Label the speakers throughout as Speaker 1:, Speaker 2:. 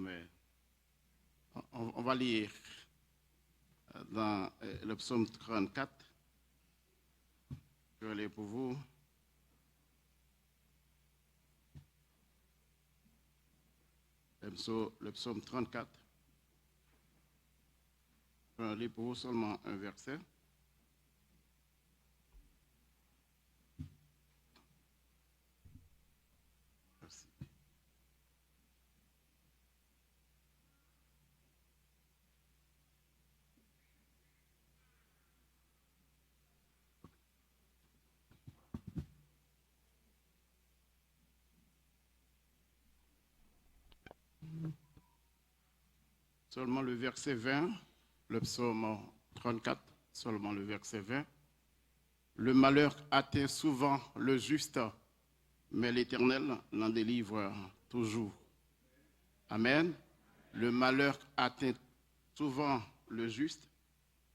Speaker 1: mais on va lire dans le psaume 34. Je vais lire pour vous. Le psaume 34. Je vais lire pour vous seulement un verset. Merci. Seulement le verset 20, le psaume 34, seulement le verset 20. Le malheur atteint souvent le juste, mais l'Éternel l'en délivre toujours. Amen. Le malheur atteint souvent le juste,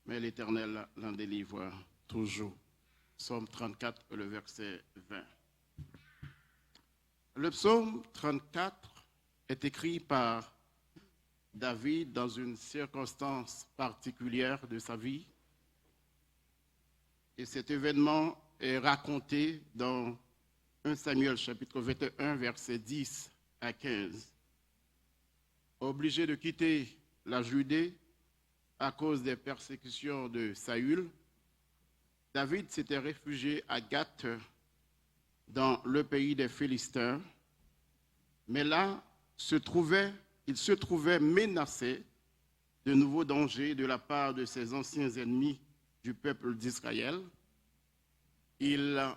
Speaker 1: mais l'Éternel l'en délivre toujours. Psaume 34, le verset 20. Le psaume 34 est écrit par David dans une circonstance particulière de sa vie. Et cet événement est raconté dans 1 Samuel chapitre 21, versets 10 à 15. Obligé de quitter la Judée à cause des persécutions de Saül, David s'était réfugié à Gath dans le pays des Philistins. Mais là, il se trouvait menacé de nouveaux dangers de la part de ses anciens ennemis du peuple d'Israël. Il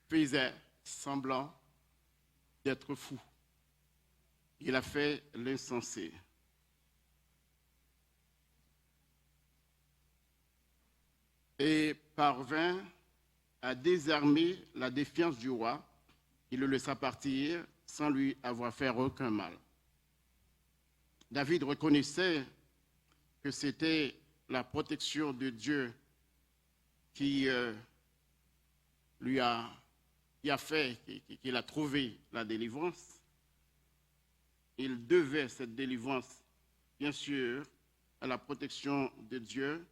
Speaker 1: faisait semblant d'être fou. Il a fait l'insensé. Et parvint à désarmer la défiance du roi. Il le laissa partir sans lui avoir fait aucun mal. David reconnaissait que c'était la protection de Dieu qui a fait, qu'il a trouvé la délivrance. Il devait cette délivrance, bien sûr, à la protection de Dieu,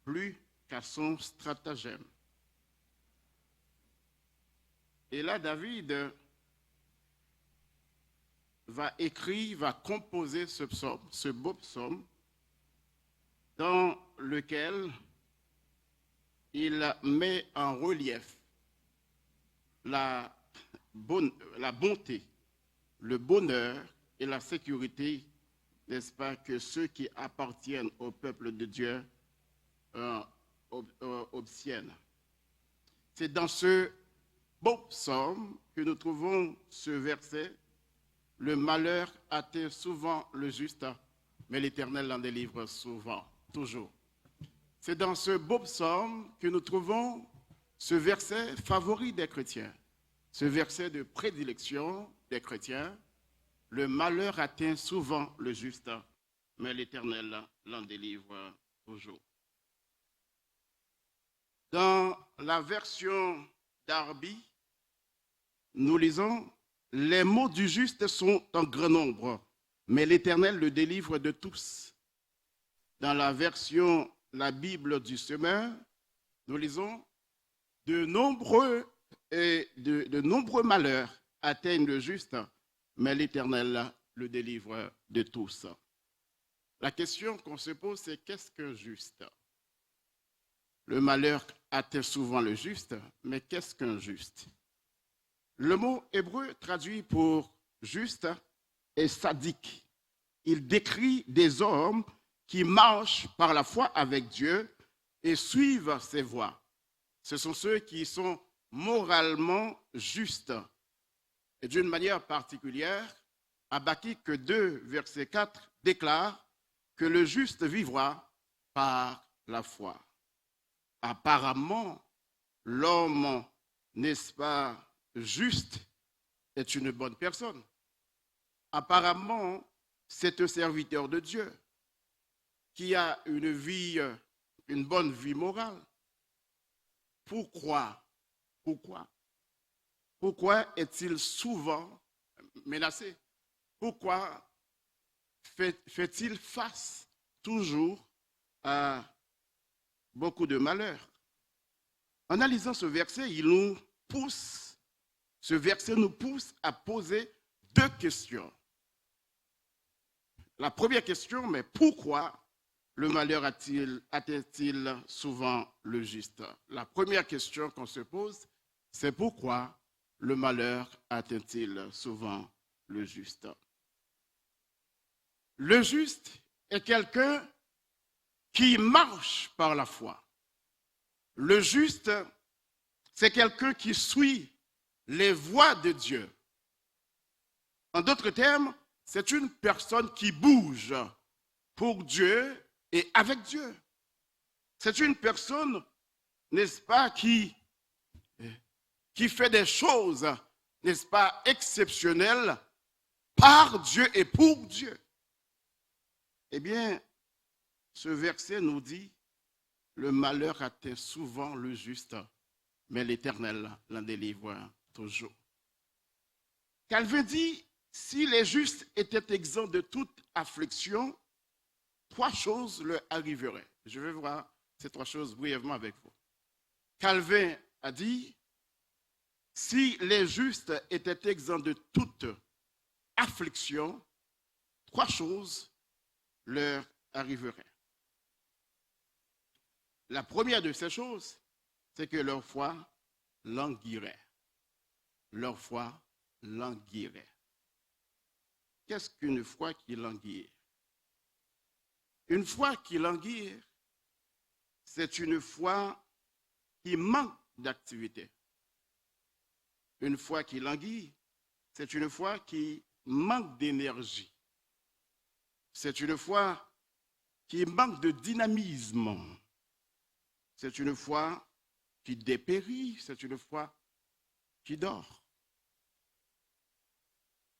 Speaker 1: plus qu'à son stratagème. Et là, David va composer ce psaume, ce beau psaume, dans lequel il met en relief la bonté, le bonheur et la sécurité, n'est-ce pas, que ceux qui appartiennent au peuple de Dieu obtiennent. C'est dans ce beau psaume que nous trouvons ce verset. Le malheur atteint souvent le juste, mais l'Éternel l'en délivre souvent, toujours. C'est dans ce beau psaume que nous trouvons ce verset favori des chrétiens, ce verset de prédilection des chrétiens. Le malheur atteint souvent le juste, mais l'Éternel l'en délivre toujours. Dans la version Darby, nous lisons: les mots du juste sont en grand nombre, mais l'Éternel le délivre de tous. Dans la version La Bible du Semeur, nous lisons: de nombreux malheurs atteignent le juste, mais l'Éternel le délivre de tous. La question qu'on se pose, c'est qu'est-ce qu'un juste? Le malheur atteint souvent le juste, mais qu'est-ce qu'un juste? Le mot hébreu traduit pour juste est sadique. Il décrit des hommes qui marchent par la foi avec Dieu et suivent ses voies. Ce sont ceux qui sont moralement justes. Et d'une manière particulière, Habakkuk 2, verset 4 déclare que le juste vivra par la foi. Apparemment, l'homme, n'est-ce pas, juste est une bonne personne. Apparemment, c'est un serviteur de Dieu qui a une bonne vie morale. Pourquoi est-il souvent menacé? Pourquoi fait-il face toujours à beaucoup de malheurs? En analysant ce verset, ce verset nous pousse à poser deux questions. La première question, mais pourquoi le malheur atteint-il souvent le juste? La première question qu'on se pose, c'est pourquoi le malheur atteint-il souvent le juste? Le juste est quelqu'un qui marche par la foi. Le juste, c'est quelqu'un qui suit les voies de Dieu. En d'autres termes, c'est une personne qui bouge pour Dieu et avec Dieu. C'est une personne, n'est-ce pas, qui fait des choses, n'est-ce pas, exceptionnelles par Dieu et pour Dieu. Eh bien, ce verset nous dit, le malheur atteint souvent le juste, mais l'Éternel l'en délivre toujours. Calvin dit, si les justes étaient exempts de toute affliction, trois choses leur arriveraient. Je vais voir ces trois choses brièvement avec vous. Calvin a dit, si les justes étaient exempts de toute affliction, trois choses leur arriveraient. La première de ces choses, c'est que leur foi languirait. Leur foi languirait. Qu'est-ce qu'une foi qui languit? Une foi qui languit, c'est une foi qui manque d'activité. Une foi qui languit, c'est une foi qui manque d'énergie. C'est une foi qui manque de dynamisme. C'est une foi qui dépérit, c'est une foi qui dort.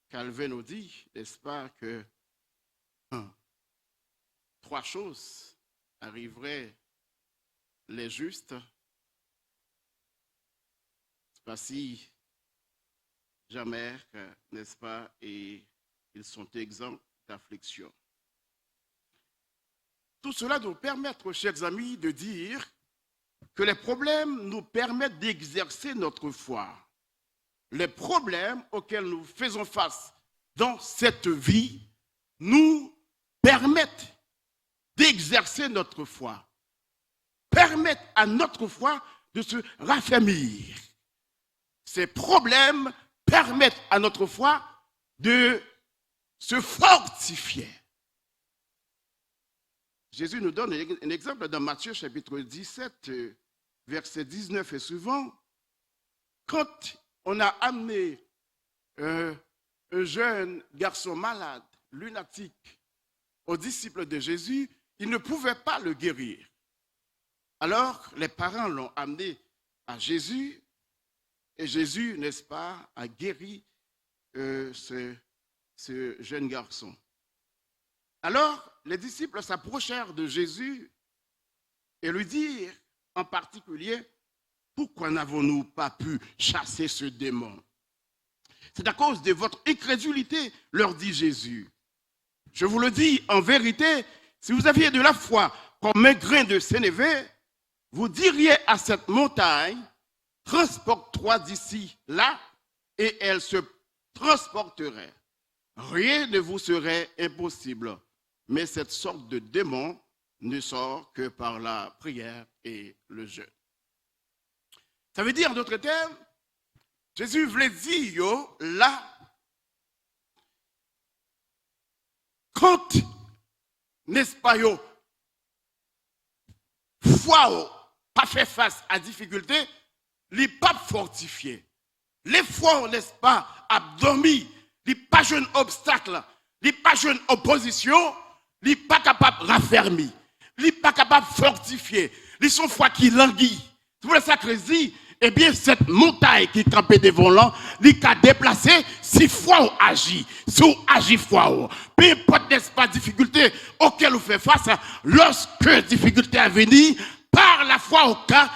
Speaker 1: Calvin nous dit, n'est-ce pas, que trois choses arriveraient les justes. C'est pas si jamais, n'est-ce pas, et ils sont exempts d'affliction. Tout cela nous permet, chers amis, de dire que les problèmes nous permettent d'exercer notre foi. Les problèmes auxquels nous faisons face dans cette vie nous permettent d'exercer notre foi, permettent à notre foi de se raffermir. Ces problèmes permettent à notre foi de se fortifier. Jésus nous donne un exemple dans Matthieu chapitre 17, verset 19 et suivant. Quand on a amené un jeune garçon malade, lunatique, aux disciples de Jésus, ils ne pouvaient pas le guérir. Alors, les parents l'ont amené à Jésus, et Jésus, n'est-ce pas, a guéri ce jeune garçon. Alors, les disciples s'approchèrent de Jésus et lui dirent en particulier, pourquoi n'avons-nous pas pu chasser ce démon? C'est à cause de votre incrédulité, leur dit Jésus. Je vous le dis en vérité, si vous aviez de la foi comme un grain de sénévé, vous diriez à cette montagne, transporte-toi d'ici là, et elle se transporterait. Rien ne vous serait impossible. Mais cette sorte de démon ne sort que par la prière et le jeûne. Ça veut dire, en d'autres termes, Jésus voulait dire, là, quand, n'est-ce pas, foi pas fait face à difficulté, les papes fortifiés. Les fois, n'est-ce pas, abdomis, les pas jeunes obstacles, les pas jeunes oppositions, ils ne sont pas capables de raffermir, ils ne sont pas capables de fortifier, ils sont foi qui languit. C'est pour ça que je dis, eh bien, cette montagne qui est campée devant l'an, il a déplacé si foi agit, si on agit foi. Peu importe, n'est-ce pas, difficulté auquel on fait face, lorsque difficulté à venir, par la foi au cas,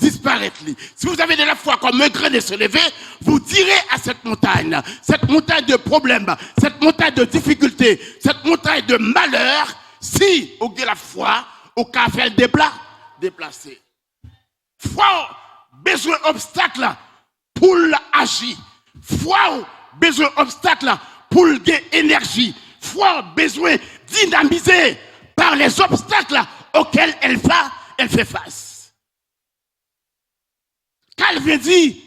Speaker 1: disparaître. Si vous avez de la foi comme un grain de se lever, vous direz à cette montagne de problèmes, cette montagne de difficultés, cette montagne de malheur, si vous avez la foi, au cas faire le déplacer. Foi, besoin d'obstacle pour agir. Foi, besoin d'obstacle pour gagner énergie. Foi, besoin dynamiser par les obstacles auxquels elle fait face. Calvin dit,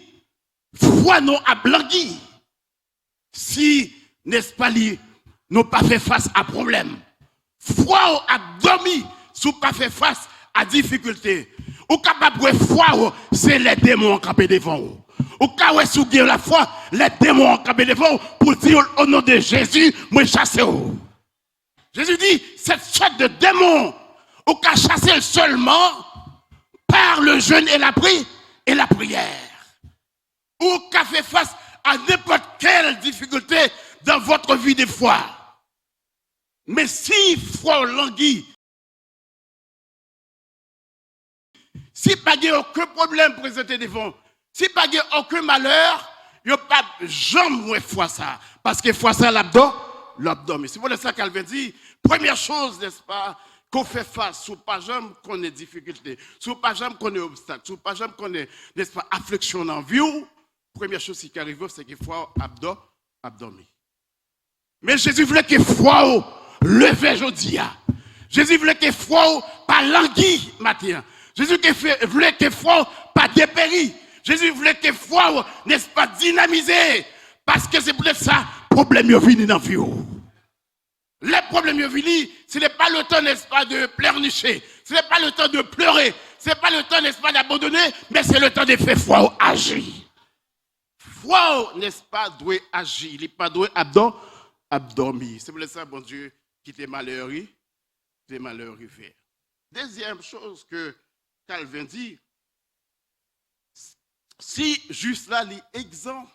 Speaker 1: foi non à blangui. Si, n'est-ce pas, nous pas fait face à problème. Foi a dormi, si pas fait face à difficulté. Ou capable de foi, c'est les démons qui sont devant vous. Ou capable de la foi, les démons qui sont devant vous pour dire au nom de Jésus, moi chasse vous. Jésus dit, cette sorte de démon, ou qu'à chasser seulement par le jeûne et la prière. Ou qu'à faire face à n'importe quelle difficulté dans votre vie de foi. Mais si foi languit, si pas de aucun problème présenté devant, si pas de aucun malheur, il n'y a pas jamais foi ça. Parce que foi ça l'abdomen. C'est pour ça qu'Alvin dit, première chose, n'est-ce pas, qu'on fait face, sous pas jamais qu'on ait difficulté, sous pas jamais qu'on ait obstacle, sous pas jamais qu'on ait, n'est-ce pas, affliction dans la vie, première chose qui arrive, c'est qu'il faut abdomen. Mais Jésus voulait que foi lever aujourd'hui. Jésus voulait que foi pas langui matin. Jésus voulait que foi pas dépérir. Jésus voulait que foi, n'est-ce pas, dynamiser. Parce que c'est peut-être ça, problème est venu dans la vie. Les problèmes est venu, ce n'est pas le temps, n'est-ce pas, de pleurnicher. Ce n'est pas le temps de pleurer. Ce n'est pas le temps, n'est-ce pas, d'abandonner, mais c'est le temps de faire foi agir. Foi, n'est-ce pas, doit agir. Il n'est pas doit abdormir. C'est pour ça, bon Dieu, qui t'est malheureux, t'es malheureux faire. Deuxième chose que Calvin dit, si juste là, il est exempt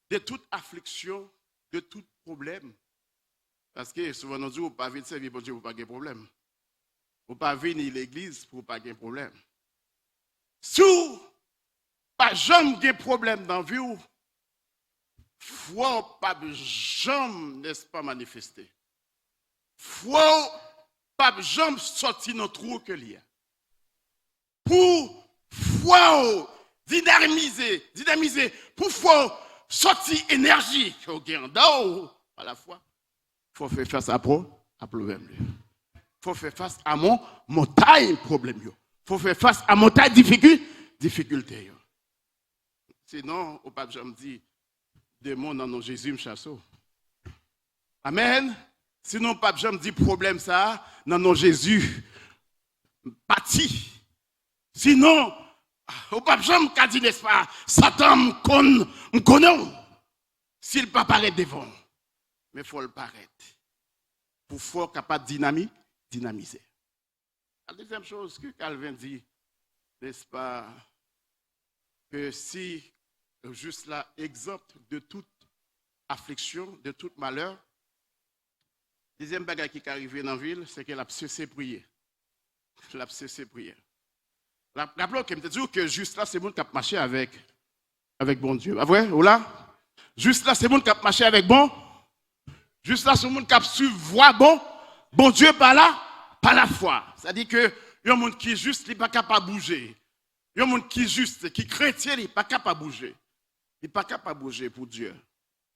Speaker 1: de toute affliction, de tout problème. Parce que souvent on dit, vous ne pouvez pas servir bon Dieu pour pas de problème. Vous ne pouvez pas venir à l'église pour pas de problème. Si vous pas jamais de problème dans la vie, foi pas jamais, n'est-ce pas, manifester. Foi pas jamais sortir dans le trou que il y a. Pour foi dynamiser, pour foi sortir énergie au gain à la fois. Il faut faire face à problème. Il faut faire face à mon montagne problème. Il faut faire face à montagne difficulté. Sinon, au pape Jean me dit, démon dans nos Jésus me chasse. Amen. Sinon, pape Jean me dit, problème ça, dans nos Jésus bâti. Sinon, au pape Jean me dit, n'est-ce pas, Satan me connaît. S'il ne peut pas paraître devant. Mais il faut le paraître. Pour fort capable de dynamiser. La deuxième chose que Calvin dit, n'est-ce pas, que si juste là, exempt de toute affliction, de tout malheur, deuxième bagage qui est arrivé dans la ville, c'est qu'elle a cessé de prier. Elle a cessé de prier. Rappelons que je me dis que juste là, c'est le monde qui a marché avec bon Dieu. Ah vrai, ou là? Juste là, c'est le monde qui a marché avec bon. Juste là, c'est le monde qui a su voir bon Dieu par la foi. C'est-à-dire que il y a un monde qui est juste, il n'est pas capable de bouger. Il y a un monde qui est juste, qui est chrétien, il n'est pas capable de bouger. Il n'est pas capable de bouger pour Dieu.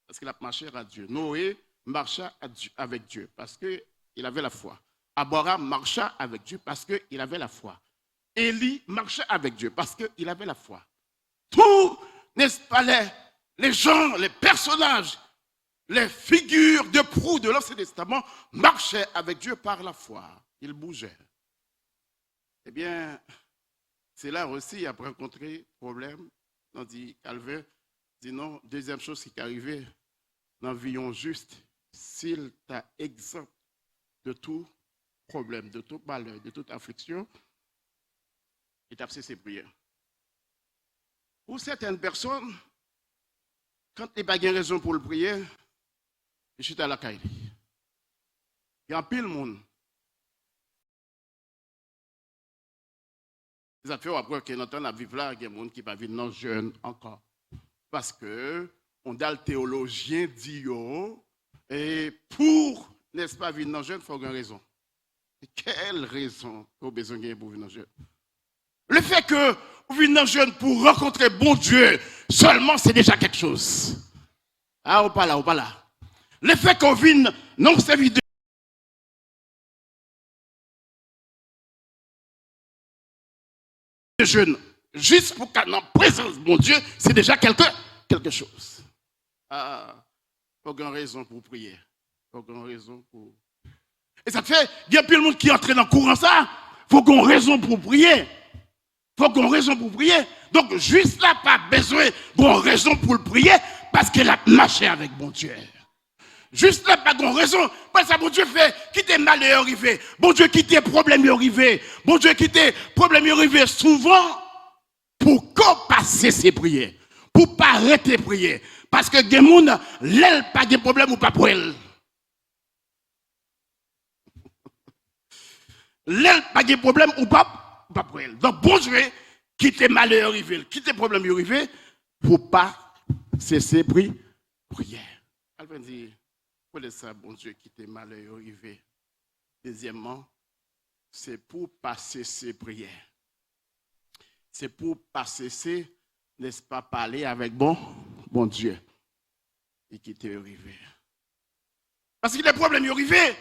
Speaker 1: Parce qu'il a marché à Dieu. Noé marcha avec Dieu parce qu'il avait la foi. Abraham marcha avec Dieu parce qu'il avait la foi. Élie marchait avec Dieu parce qu'il avait la foi. Tous, n'est-ce pas, les gens, les personnages, les figures de proue de l'Ancien Testament marchaient avec Dieu par la foi. Ils bougeaient. Eh bien, c'est là aussi, après rencontrer problème, on dit, Calvin dit non, deuxième chose qui est arrivée, dans la vie juste, s'il t'a exempt de tout problème, de tout malheur, de toute affliction, il t'a cessé de prier. Pour certaines personnes, quand il n'y a pas de raison pour le prier, je suis à la caille. Il y a un pile monde. Ça fait après que nous avons vivre là, il y a des gens qui ne vivent pas non jeune encore. Parce que on a le théologien dit et pour, n'est-ce pas, vivre non jeune, il faut avoir une raison. Quelle raison qu'on a besoin de pour vivre non jeune? Le fait que vous vivez non jeune pour rencontrer bon Dieu seulement, c'est déjà quelque chose. Ah, ou pas là, ou pas là. Le fait qu'on vienne non servir de jeune, juste pour qu'en présence de mon Dieu, c'est déjà quelque chose. Ah, il faut une raison pour prier. Il faut une raison pour... Et ça fait, il y a plein de monde qui entre dans le courant ça, il faut qu'on raison pour prier. Il faut qu'on raison pour prier. Donc, juste là, pas besoin d'une raison pour le prier, parce qu'elle a marché avec bon Dieu. Juste là, pas de raison. Parce que bon Dieu fait, quitter malheur arrivé. Bon Dieu quitter problème arrivé. Bon Dieu quitter problème arrivé souvent pour qu'on passe ses prières. Pour pas arrêter de prier. Parce que des gens, l'aile pas de problème ou pas pour elle. L'aile pas de problème ou pas pour elle. Donc bon Dieu quitter malheur arrivé, quitter problème arrivé pour pas cesser prier. Elle dit pour ça, bon Dieu, quitter malheur arrivé. Deuxièmement, c'est pour passer ses prières. C'est pour passer ses, n'est-ce pas, parler avec bon Dieu. Et quitter arrivé. Parce que les problèmes arrivés,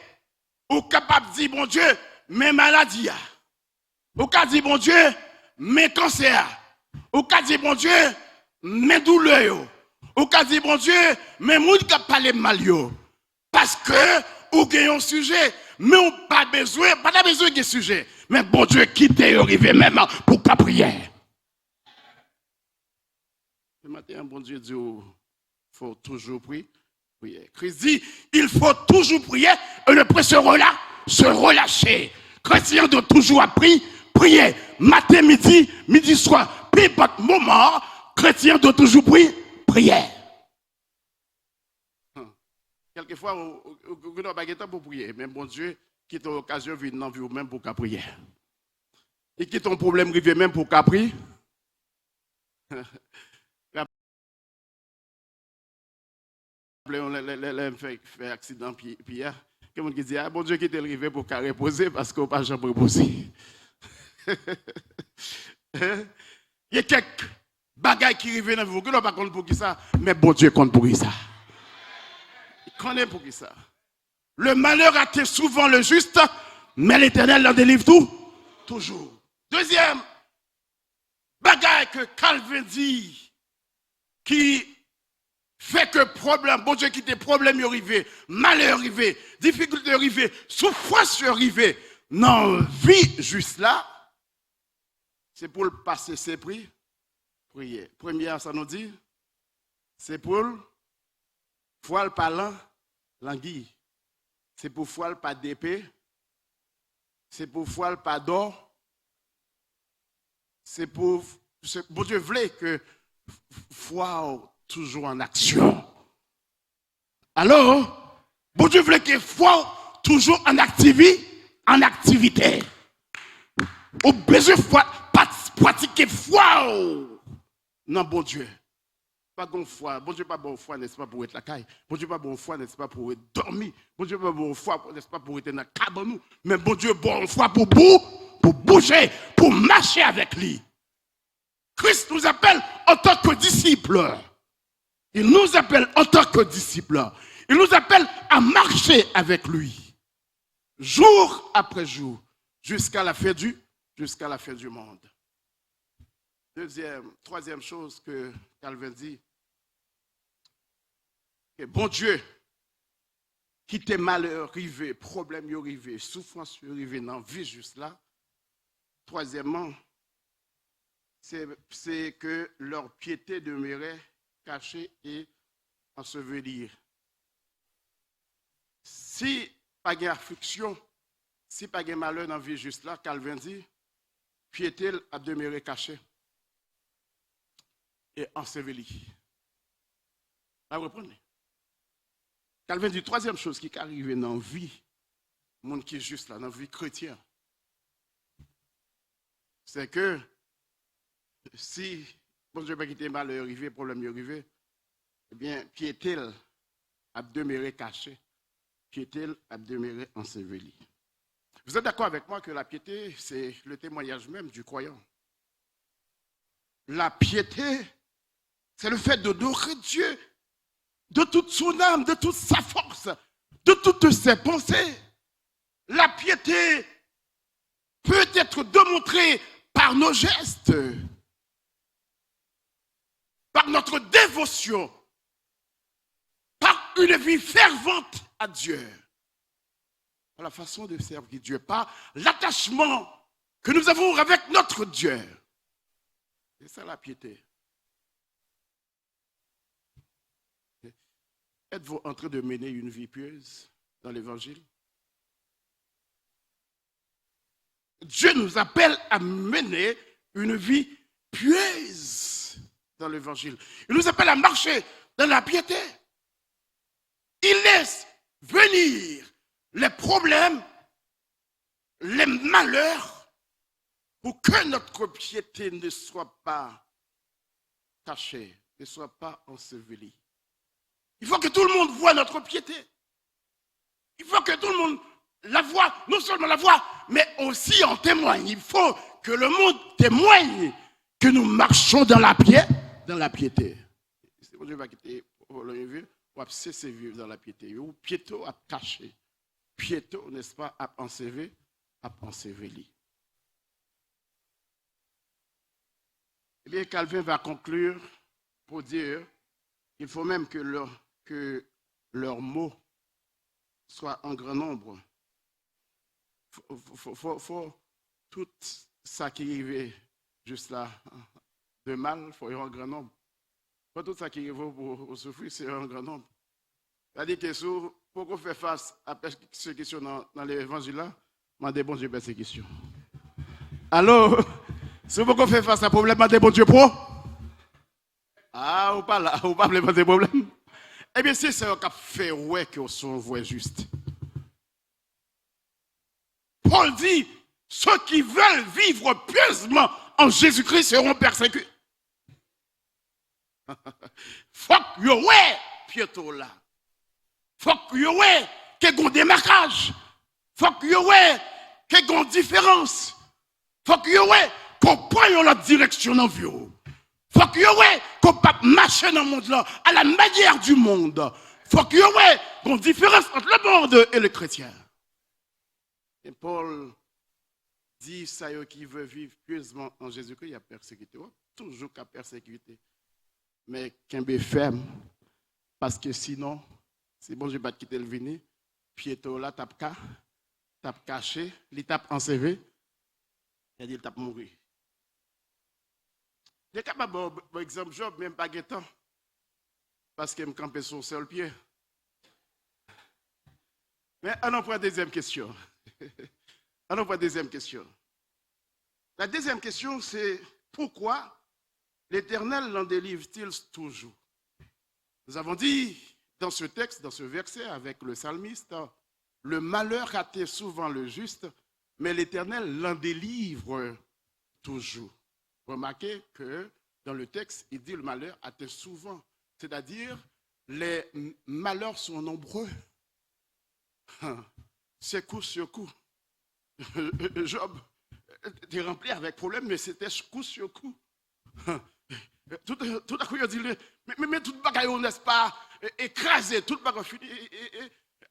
Speaker 1: ou capable de dire, bon Dieu, mes maladies, ou capable de dire, bon Dieu, mes cancers, ou capable de dire, bon Dieu, mes douleurs, ou capable de dire, bon Dieu, mes gens qui parlent mal. Parce que, ou gagne un sujet, mais on n'a pas besoin de sujet. Mais bon Dieu, quittez arrivé même pour ta prière. Ce matin, bon Dieu dit, il faut toujours prier. Christ dit, il faut toujours prier et ne pas se relâcher. Chrétien doit toujours prier. Matin, midi, soir, peu importe moment, chrétien doit toujours prier. Quelquefois, vous n'avez pas de temps pour prier, mais bon Dieu, qui t'a l'occasion de venir dans la vie même pour prier. Et qui ton problème arrive même pour prier. On fait accident Pierre. Quelqu'un qui dit, ah bon Dieu qui t'est arrivé pour reposer parce qu'on n'a pas jamais reposé. Il y a quelques bagailles qui arrivent dans la vie, vous ne pas compte pour qui ça, mais bon Dieu compte pour qui ça. Connaît pour qui ça. Le malheur atteint souvent le juste, mais l'Éternel leur délivre toujours. Deuxième bagaille que Calvin dit, qui fait que problème, bon Dieu qui des problèmes arrivés, malheur arrivé, difficulté arrivée, souffrance arrivée, non, vie juste là, c'est pour le passer ses prières. Première, ça nous dit, c'est pour foile parlant, l'anguille. C'est pour foile pas d'épée. C'est pour foile pas d'or. C'est pour. Bon Dieu voulait que foi toujours en action. Alors, bon Dieu voulait que foi toujours en activité. Au besoin de pratiquer foi. Non, bon Dieu. Pas bon foi. Bon Dieu, pas bon foi, n'est-ce pas, pour être la caille. Bon Dieu, pas bon foi, n'est-ce pas, pour être dormi. Bon Dieu, pas bon foi, n'est-ce pas, pour être dans la cabane. Mais bon Dieu, bon foi pour bouger, pour marcher avec lui. Christ nous appelle en tant que disciples. Il nous appelle en tant que disciples. Il nous appelle à marcher avec lui. Jour après jour. Jusqu'à la fin du monde. Troisième chose que Calvin dit, que bon Dieu, qui t'est malheur arrivé, problème arrivé, souffrance arrivé dans la vie juste là. Troisièmement, c'est que leur piété demeurait cachée et ensevelie. Si pas d'affliction, si pas de malheur dans la vie juste là, Calvin dit, piété a demeuré cachée et enseveli. Vous reprenez? Calvin dit, troisième chose qui arrive dans la vie, monde qui est juste là, dans la vie chrétienne, c'est que Si, bon Dieu, pas quitter malheur arrivé, problème arrivé, eh bien, piété a demeuré caché, piété a demeuré enseveli. Vous êtes d'accord avec moi que la piété, c'est le témoignage même du croyant. La piété, c'est le fait d'adorer Dieu de toute son âme, de toute sa force, de toutes ses pensées. La piété peut être démontrée par nos gestes, par notre dévotion, par une vie fervente à Dieu, par la façon de servir Dieu, par l'attachement que nous avons avec notre Dieu. C'est ça la piété. Êtes-vous en train de mener une vie pieuse dans l'évangile? Dieu nous appelle à mener une vie pieuse dans l'évangile. Il nous appelle à marcher dans la piété. Il laisse venir les problèmes, les malheurs, pour que notre piété ne soit pas cachée, ne soit pas ensevelie. Il faut que tout le monde voie notre piété. Il faut que tout le monde la voie, non seulement la voie, mais aussi en témoigne. Il faut que le monde témoigne que nous marchons dans la piété. Si Dieu va quitter l'enlever, on va cesser de vivre dans la piété. Ou piéto à cacher. Piéto, n'est-ce pas, à enseveli. Eh bien, Calvin va conclure pour dire qu'il faut même que leurs mots soient en grand nombre. Faut tout ça qui arrivait juste là de mal, il faut y avoir un grand nombre. Faut tout ça qui arrive pour souffrir, c'est un grand nombre. C'est-à-dire que pour qu'on fasse face à persécution dans l'évangile là, demandez bon Dieu persécution. Alors, si vous qu'on fait face à un problème, demandez bon Dieu pour. Ah, ou pas là, ou pas demander problème. Eh bien, c'est ça qui fait ouais que son voix juste. Paul dit, ceux qui veulent vivre pieusement en Jésus-Christ seront persécutés. Faut que ouais, piéto là. Faut que ouais, qu'il y ait un démarquage. Faut que ouais, qu'il y ait une différence. Faut que ouais, qu'on prenne la direction dans la vie. Faut que ouais, qu'on ne marche dans le monde là à la manière du monde. Faut que ouais, qu'on ait une différence entre le monde et le chrétien. Et Paul dit, ça qui veut vivre pieusement en Jésus-Christ, il y a persécuté. Toujours qu'à persécuter. Mais qu'un bé ferme. Parce que sinon, c'est bon, je ne vais pas quitter le vini. Piéto là, tape caché, il tape en CV, il dit tape mourir. Je suis capable, par exemple, Job, même pas de temps. Parce qu'il me campait sur seul pied. Mais on en prend la deuxième question. On en prend la deuxième question. La deuxième question, c'est pourquoi l'Éternel l'en délivre-t-il toujours? Nous avons dit dans ce texte, dans ce verset, avec le psalmiste, le malheur atteint souvent le juste, mais l'Éternel l'en délivre toujours. Remarquez que dans le texte, il dit le malheur atteint souvent. C'est-à-dire, les malheurs sont nombreux. C'est coup sur coup. Job était rempli avec problème, mais c'était coup sur coup. Tout à coup, il a dit, mais tout le bagaille, n'est-ce pas, écrasé, tout le bagaille fini.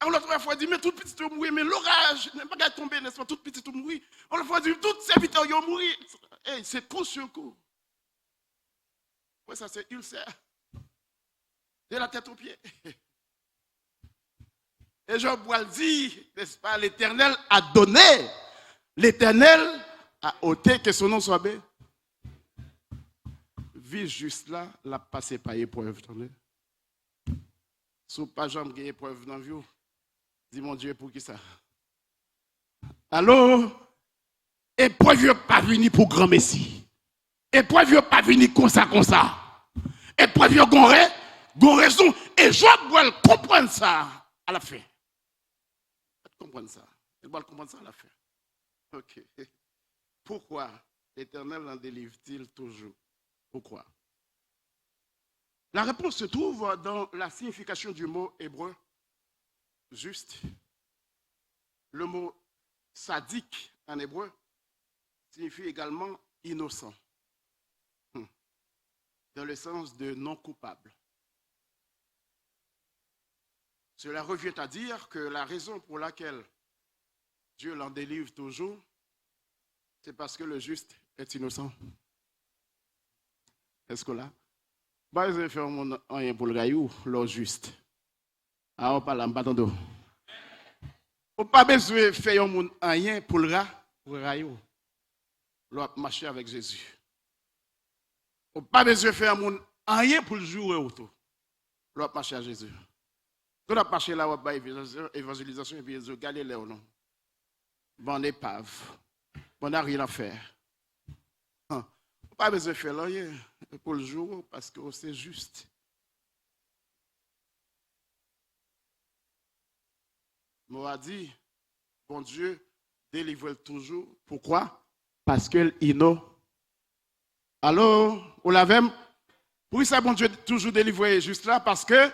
Speaker 1: On l'autre fois, il dit, mais tout petit tout mourir, mais l'orage n'est pas tombé, n'est-ce pas, tout petit tout mourir. On l'autre fois, il dit, tout serviteur, ils ont mouru. C'est coup sur coup. Ouais, ça, c'est ulcère. De la tête aux pieds. Et Job dit, n'est-ce pas, l'Éternel a donné, l'Éternel a ôté, que son nom soit béni. Vie juste là, la passer par épreuve. Si pas jamais une épreuve dans la vie, dis mon Dieu, pour qui ça? Alors, épreuve n'est pas venir pour grand messie. Épreuve n'est pas venir comme ça. Épreuve n'est pas raison. Et Job doit comprendre ça à la fin. Comprendre ça. Il doit comprendre ça à la fin. Ok. Pourquoi l'Éternel en délivre-t-il toujours? Pourquoi? La réponse se trouve dans la signification du mot hébreu juste. Le mot sadique en hébreu signifie également innocent, dans le sens de non coupable. Cela revient à dire que la raison pour laquelle Dieu l'en délivre toujours, c'est parce que le juste est innocent. Est-ce que là? Bah, je vais faire un pour le gaillou, le juste. Ah, on parle en bâton. On pas besoin de faire rien pour le gaillou. L'autre marcher avec Jésus. On pas besoin de faire rien pour le jouer auto. L'autre marcher avec Jésus. Quand on a marché là, on va évangélisation et puis ils ont Galilée ou non. Bon épave. On n'a rien à faire. On pas besoin de faire rien pour le jouer parce que c'est juste. Moi a dit, bon Dieu délivre toujours. Pourquoi? Parce qu'il innocent. Alors, on l'avait. Pourquoi ça, bon Dieu toujours délivrer juste là? Parce que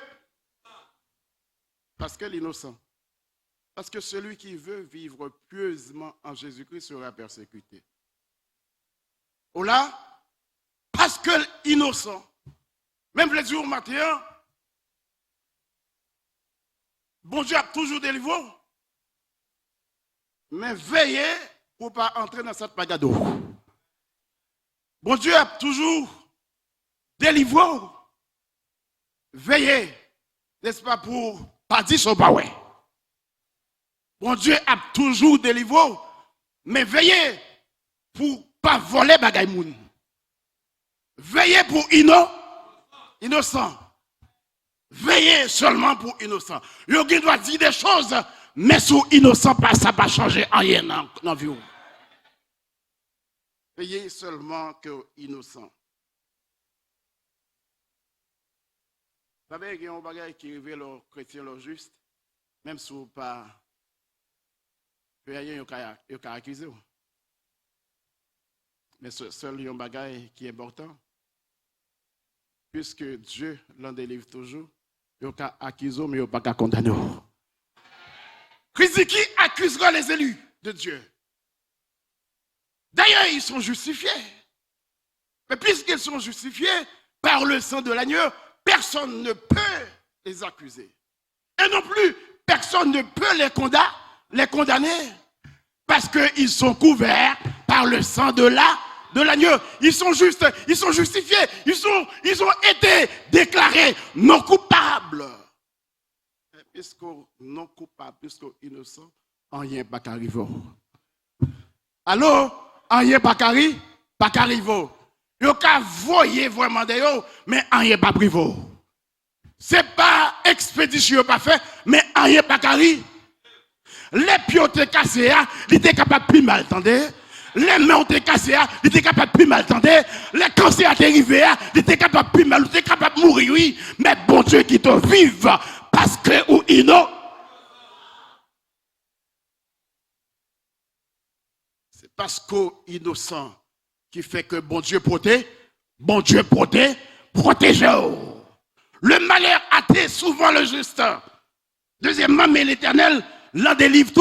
Speaker 1: l'innocent. Parce que celui qui veut vivre pieusement en Jésus-Christ sera persécuté. Ou là, parce que l'innocent. Même le jour matin, bon Dieu a toujours délivré. Mais veillez pour ne pas entrer dans cette bagado. Bon Dieu a toujours délivré. Veillez, n'est-ce pas, pour ne pas dire son pas ouais. Bon Dieu a toujours délivré. Mais veillez pour ne pas voler bagay moun. Veillez pour innocent. Veillez seulement pour innocent. Le gars doit dire des choses, mais sous innocent, ça ne va pas changer rien dans la vie. Veillez seulement que innocent. Vous savez, il y a un bagage qui révèle aux chrétiens le juste, même si vous pas. Il y a un accusé. Mais seul un bagage qui est important. Puisque Dieu l'en délivre toujours, il n'y a pas accusé, mais il n'y a pas condamné. Qui accusera les élus de Dieu? D'ailleurs, ils sont justifiés. Mais puisqu'ils sont justifiés par le sang de l'agneau, personne ne peut les accuser. Et non plus, personne ne peut les condamner. Parce qu'ils sont couverts par le sang de l'agneau. Ils sont justes, ils sont justifiés, ils ont été déclarés non coupables. Puisque non coupables, puisque innocents, rien pas qu'arriver. Alors, rien pas qu'arriver. Ils ont voyé vraiment d'ailleurs, mais rien pas privé. C'est pas expédition pas fait, mais rien pas qu'arriver. Les pieds ont été cassés, ils étaient capables de plus mal tendre. Les mains ont été cassées, ils étaient capables de plus mal tendre. Les cancers ont été arrivés, ils étaient capables de plus mal, ils étaient capables de mourir, oui. Mais bon Dieu qui te vive, parce que ou innocent. C'est parce qu'au innocent qui fait que bon Dieu protège. Le malheur hâte souvent le juste. Deuxièmement, mais l'Éternel l'en délivre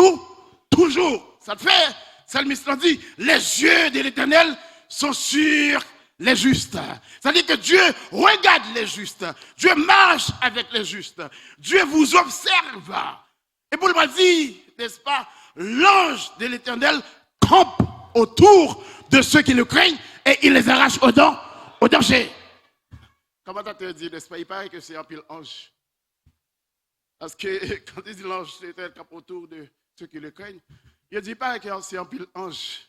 Speaker 1: toujours. Ça te fait, Salmiste dit, les yeux de l'Éternel sont sur les justes. C'est-à-dire que Dieu regarde les justes. Dieu marche avec les justes. Dieu vous observe. Et pour le dire, n'est-ce pas, l'ange de l'Éternel campe autour de ceux qui le craignent et il les arrache au danger. Comment tu te dis, n'est-ce pas, il paraît que c'est un pile ange. Parce que quand il dit l'ange l'Éternel campe autour de ceux qui le craignent, il ne dit pas que c'est un pile ange.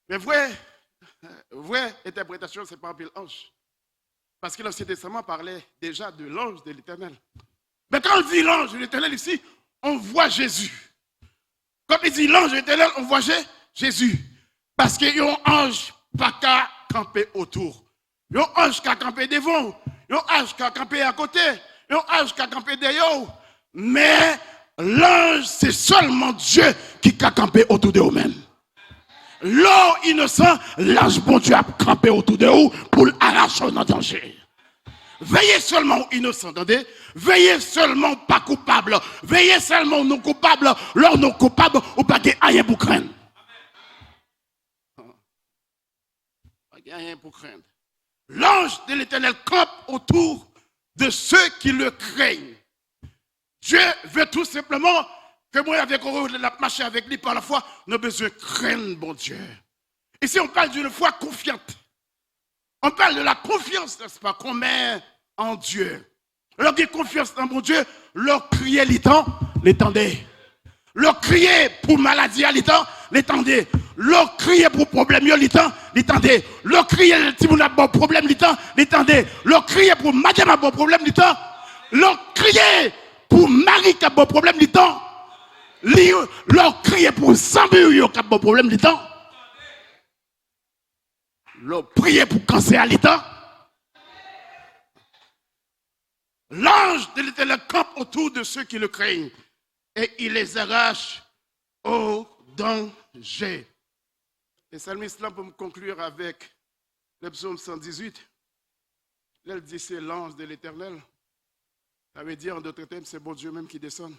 Speaker 1: Mais vraie interprétation, ce n'est pas un pile ange. Parce que l'Ancien Testament parlait déjà de l'ange de l'Éternel. Mais quand on dit l'ange de l'Éternel ici, on voit Jésus. Quand il dit l'ange de l'Éternel, on voit Jésus. Parce qu'il y a un ange pas qu'à camper autour. Il y a un ange qui a campé devant. Il y a un ange qui a campé à côté. Il y a un ange qui a campé derrière. Mais l'ange, c'est seulement Dieu qui a campé autour de eux-mêmes. l'eau innocent, l'ange bon Dieu a campé autour de vous pour l'arracher dans danger. Veillez seulement innocent, attendez. Veillez seulement pas coupable. Veillez seulement non coupable. Lors non coupable, ou pas qu'il y ait rien pour craindre. Pas qu'il y ait rien pour craindre. L'ange de l'Éternel campe autour de ceux qui le craignent. Dieu veut tout simplement que moi, avec la marcher avec lui par la foi, nous avons besoin de craindre bon Dieu. Ici, on parle d'une foi confiante. On parle de la confiance, n'est-ce pas, qu'on met en Dieu. Leur qui confiance dans mon Dieu, leur crier l'étendez. Leur crier pour maladie, l'étendez. Leur crier pour problème, l'étendez. Leur crier si vous avez un bon problème, l'étendez. Leur crier pour madame a un bon problème, leur crier pour mari qui a un bon problème, leur crier pour Sambu qui a un bon problème, leur prier pour cancer à l'état. L'ange de l'Éternel campe autour de ceux qui le craignent et il les arrache au danger. Et psalmiste là pour me conclure avec le psaume 118. Elle dit c'est l'ange de l'Éternel. Ça veut dire en d'autres termes c'est bon Dieu même qui descend.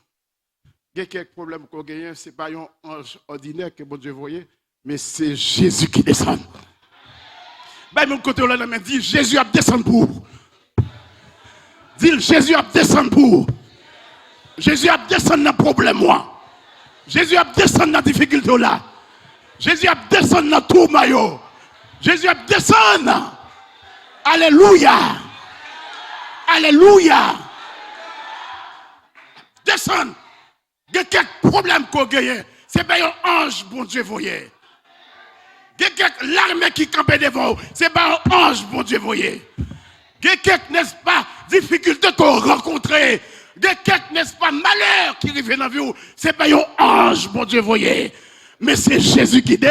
Speaker 1: Il y a quelques problèmes qu'on gagne, ce n'est pas un ange ordinaire que bon Dieu voyait, mais c'est Jésus qui descend. Ben, mon côté, on l'a dit, Jésus a descendu pour. Dis, Jésus a descendu pour. Jésus a descendu dans le problème, moi. Jésus a descendu dans la difficulté, là. Jésus a descendu dans tout maillot. Jésus a descendu. Alléluia. Alléluia. Descend. Il y a quelques problèmes qu'on gagne. C'est pas un ange, bon Dieu, voyez. Il y a quelques l'armée qui campait devant vous. C'est pas un ange, bon Dieu, voyez. Il y a quelques, n'est-ce pas, difficultés qu'on rencontre. Il y a quelques, n'est-ce pas, malheurs qui arrivent dans la vie. C'est pas un ange, bon Dieu, voyez. Mais c'est Jésus qui dit.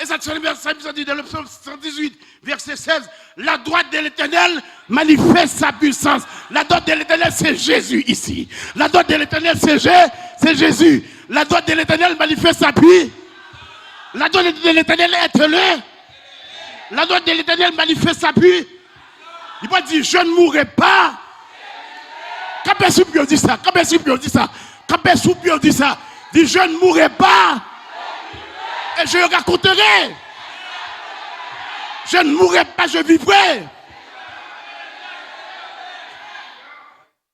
Speaker 1: Et ça dit dans le psaume 118, verset 16. La droite de l'Éternel manifeste sa puissance. La droite de l'Éternel, c'est Jésus ici. La droite de l'Éternel, c'est Jésus. La droite de l'Éternel manifeste sa puissance. La droite de l'Éternel est élevée. La droite de l'Éternel manifeste sa puissance. Il va dire, je ne mourrai pas. Quand personne ne dit ça, quand personne ne dit ça, quand personne ne dit ça, dit, je ne mourrai pas. Et je raconterai. Je ne mourrai pas, je vivrai.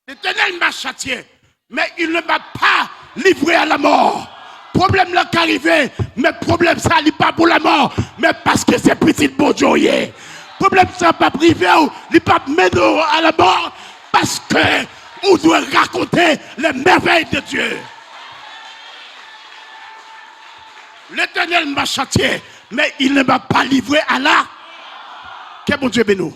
Speaker 1: L'Éternel m'a châtié, mais il ne m'a pas livré à la mort. Problème là qui arrivé, mais problème ça n'est pas pour la mort, mais parce que c'est petit bon Dieu. Problème ça pas privé, il n'est pas mené à la mort, parce que on doit raconter les merveilles de Dieu. L'Éternel m'a châtié, mais il ne m'a pas livré à la. Que bon Dieu bénisse.